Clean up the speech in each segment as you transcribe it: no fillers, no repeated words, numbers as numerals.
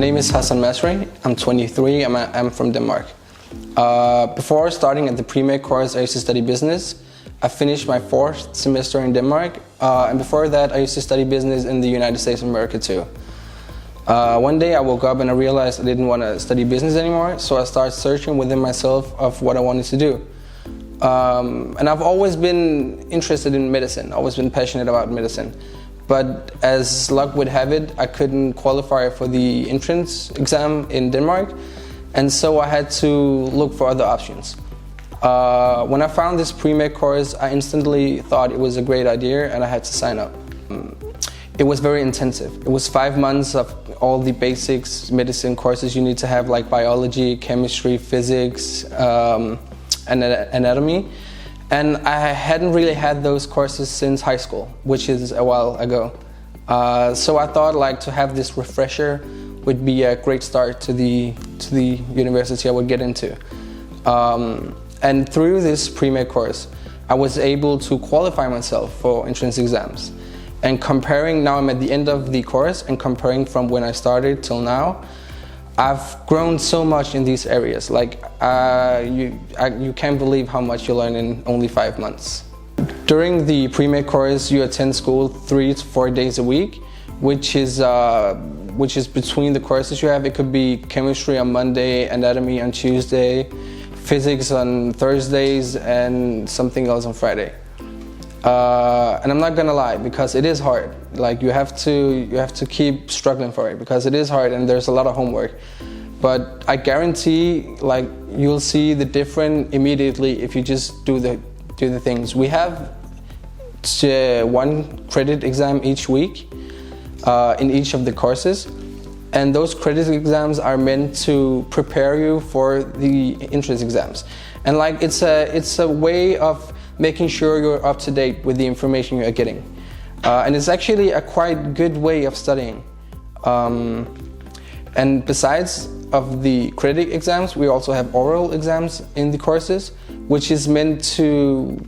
name is Hassan. I'm 23. I'm from Denmark. Before starting at the pre-med course, I used to study business. I finished my 4th semester in Denmark, and before that I used to study business in the United States of America too. One day I woke up and I realized I didn't want to study business anymore, so I started searching within myself of what I wanted to do. And I've always been interested in medicine, always been passionate about medicine. But as luck would have it, I couldn't qualify for the entrance exam in Denmark, and so I had to look for other options. When I found this pre-med course, I instantly thought it was a great idea and I had to sign up. It was very intensive. It was 5 months of all the basics medicine courses you need to have, like biology, chemistry, physics, and anatomy. And I hadn't really had those courses since high school, which is a while ago. So I thought like to have this refresher would be a great start to the university I would get into. And through this pre-med course, I was able to qualify myself for entrance exams. And comparing, now I'm at the end of the course, and comparing from when I started till now, I've grown so much in these areas. Like you can't believe how much you learn in only 5 months. During the pre-med course, you attend school 3 to 4 days a week, which is between the courses you have. It could be chemistry on Monday, anatomy on Tuesday, physics on Thursdays, and something else on Friday. And I'm not gonna lie, because it is hard. Like you have to keep struggling for it, because it is hard and there's a lot of homework. But I guarantee, like, you'll see the difference immediately if you just do the things. We have 1 credit exam each week in each of the courses, and those credit exams are meant to prepare you for the entrance exams. And like it's a way of making sure you're up to date with the information you're getting. And it's actually a quite good way of studying. And besides of the credit exams, we also have oral exams in the courses, which is meant to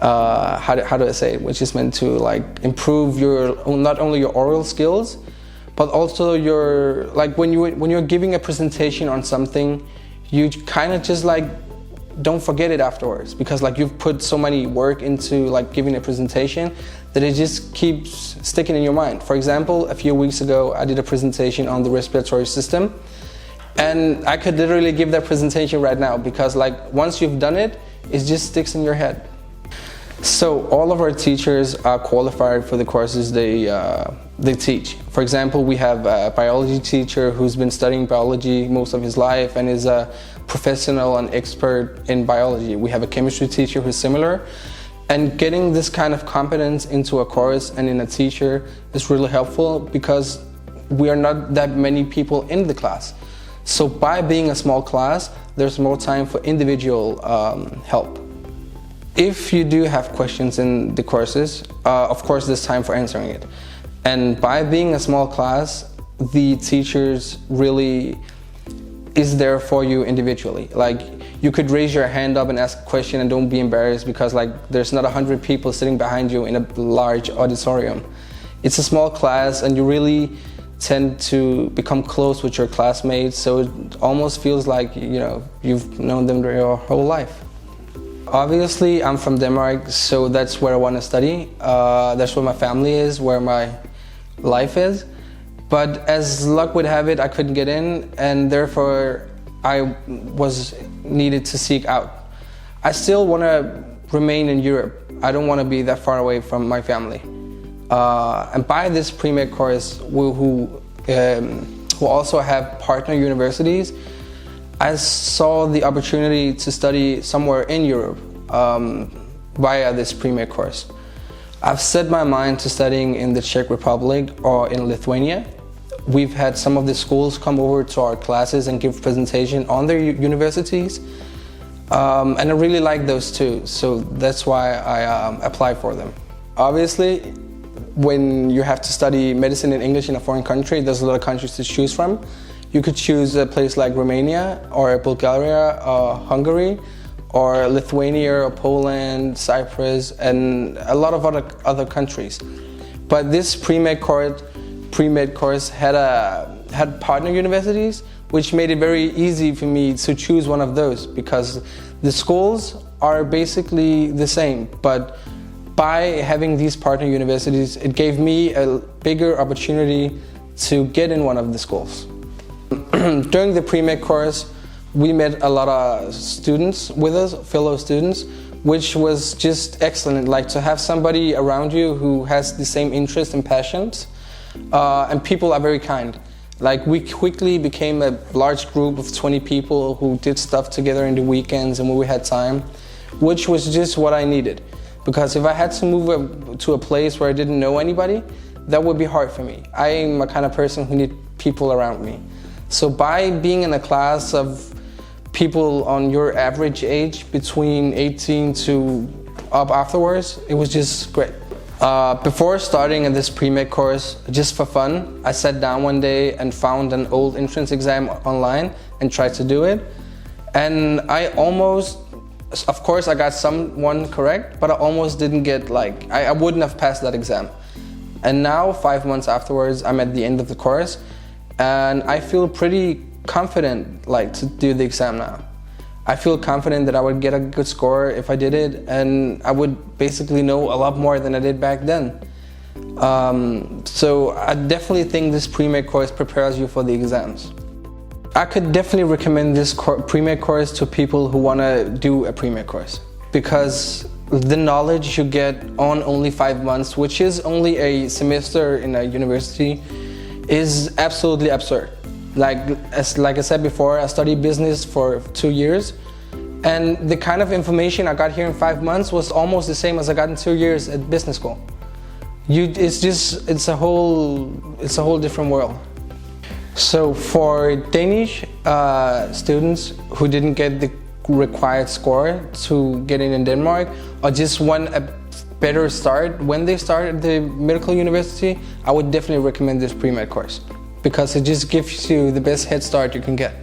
how do I say it? Which is meant to like improve your not only your oral skills, but also your, like when you're giving a presentation on something, you kind of just like don't forget it afterwards, because like you've put so many work into like giving a presentation that it just keeps sticking in your mind. For example, a few weeks ago I did a presentation on the respiratory system, and I could literally give that presentation right now, because like once you've done it, it just sticks in your head. So all of our teachers are qualified for the courses they teach. For example, we have a biology teacher who's been studying biology most of his life and is a professional and expert in biology. We have a chemistry teacher who's similar. And getting this kind of competence into a course and in a teacher is really helpful, because we are not that many people in the class. So by being a small class, there's more time for individual help. If you do have questions in the courses, of course there's time for answering it. And by being a small class, the teachers really is there for you individually. Like you could raise your hand up and ask a question and don't be embarrassed, because like there's not 100 people sitting behind you in a large auditorium. It's a small class and you really tend to become close with your classmates, so it almost feels like, you know, you've known them your whole life. Obviously, I'm from Denmark, so that's where I want to study. That's where my family is, where my life is. But as luck would have it, I couldn't get in, and therefore I was needed to seek out. I still want to remain in Europe. I don't want to be that far away from my family. And by this pre-med course, who also have partner universities, I saw the opportunity to study somewhere in Europe via this pre-med course. I've set my mind to studying in the Czech Republic or in Lithuania. We've had some of the schools come over to our classes and give presentation on their universities. And I really like those too, so that's why I applied for them. Obviously, when you have to study medicine in English in a foreign country, there's a lot of countries to choose from. You could choose a place like Romania or Bulgaria or Hungary, or Lithuania or Poland, Cyprus, and a lot of other countries. But this pre-med course pre-med course had partner universities, which made it very easy for me to choose one of those, because the schools are basically the same, but by having these partner universities, it gave me a bigger opportunity to get in one of the schools. During the pre-med course, we met a lot of students with us, fellow students, which was just excellent. Like, to have somebody around you who has the same interests and passions, and people are very kind. Like, we quickly became a large group of 20 people who did stuff together in the weekends and when we had time, which was just what I needed. Because if I had to move to a place where I didn't know anybody, that would be hard for me. I'm a kind of person who needs people around me. So by being in a class of people on your average age, between 18 to up afterwards, it was just great. Before starting in this pre-med course, just for fun, I sat down one day and found an old entrance exam online and tried to do it. And I almost, of course I got someone correct, but I almost didn't get, like, I wouldn't have passed that exam. And now, 5 months afterwards, I'm at the end of the course, and I feel pretty confident, like, to do the exam now. I feel confident that I would get a good score if I did it, and I would basically know a lot more than I did back then. So I definitely think this pre-med course prepares you for the exams. I could definitely recommend this pre-med course to people who want to do a pre-med course, because the knowledge you get on only 5 months, which is only a semester in a university, is absolutely absurd. Like I said before, I studied business for 2 years, and the kind of information I got here in 5 months was almost the same as I got in 2 years at business school. It's a whole different world. So for Danish students who didn't get the required score to get in Denmark, or just want a better start when they start at the medical university, I would definitely recommend this pre-med course, because it just gives you the best head start you can get.